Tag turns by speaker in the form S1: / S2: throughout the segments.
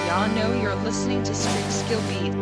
S1: Y'all know you're listening to Street Skill Beat.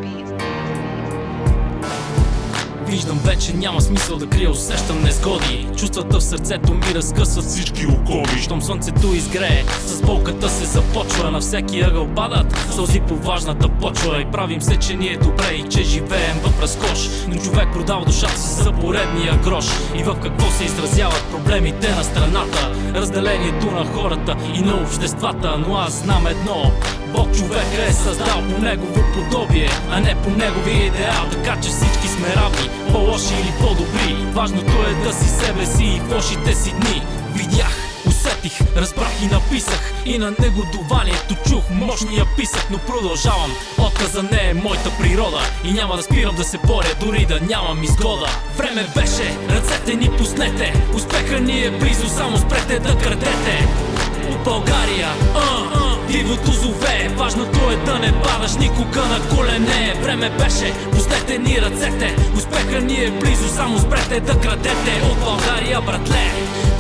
S2: Виждам вече няма смисъл да крия, усещам незгоди. Чувствата в сърцето ми разкъсват всички окови. Щом слънцето изгрее, с болката се започва. На всеки ъгъл падат сълзи по влажната почва. И правим се, че ни е добре и че живеем в разкош. Но човек продава душата си за поредния грош. И в какво се изразяват проблемите на страната, разделението на хората и на обществата. Но аз знам едно: Бог човека е създал по негово подобие, а не по неговия идеал. Така че всички сме равни, по-лоши или по-добри. Важното е да си себе си и в лошите си дни. Видях, усетих, разбрах и написах. И на негодованието чух мощния писък. Но продължавам, отказа не е моята природа. И няма да спирам да се боря, дори да нямам изгода. Време беше, ръцете ни пуснете. Успеха ни е близо, само спрете да крадете. От България, дивото зове. Важното е да не падаш никога на колене. Време беше, пуснете ни ръцете. Успеха ни е близо, само спрете да крадете. От България, братле,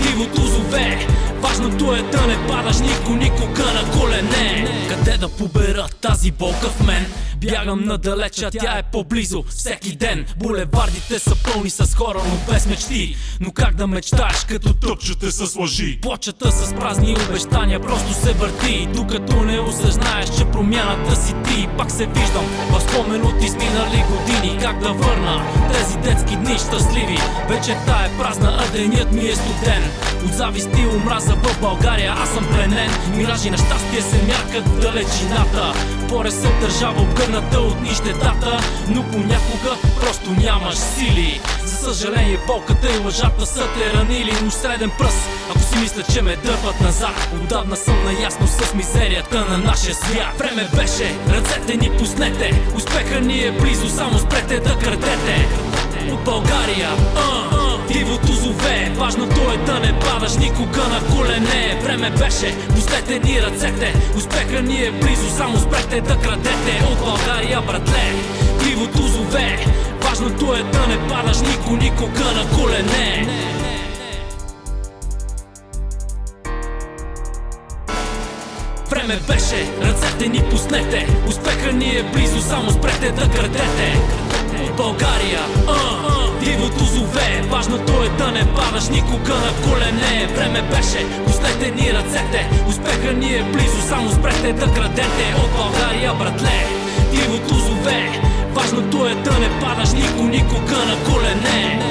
S2: дивото зове. Важното е да не падаш никога на колене. Къде да побера тази болка в мен? Бягам надалече, тя е по-близо всеки ден. Булевардите са пълни с хора, но без мечти. Но как да мечтаеш, като тъпчете с лъжи? Плочата с празни обещания просто се върти, докато не осъзнаеш, че промяната си ти. Пак се виждам в спомен от изминали години. Как да върна тези детски дни щастливи? Вечерта е празна, а денят ми е студен. От завист и омраза в България аз съм пленен. Миражи на щастие се мяркат в далечината. Боря се държава обгърната от нищетата, но понякога просто нямаш сили. За съжаление болката и лъжата са те ранили. Но среден пръст, ако си мисля, че ме дърпат назад. Отдавна съм наясно с мизерията на нашия свят. Време беше, ръцете ни пуснете. Успеха ни е близо, само спрете да крадете. От България, дивото зове. Важното е да не падаш никога на колене. Време беше, пуснете ни ръцете. Успеха ни е близо, само спрете да крадете. От България, братле, дивото зове. Важното е да не падаш никога на колене. Време беше, ръцете ни пуснете. Успеха ни е близо, само спрете да крадете. От България, дивото зове. Важното е да не падаш никога на колене. Време беше, пуснете ни ръцете. Успеха ни е близо, само спрете да крадете. От България, братле, дивото зове. Важното е да не падаш никога на колене.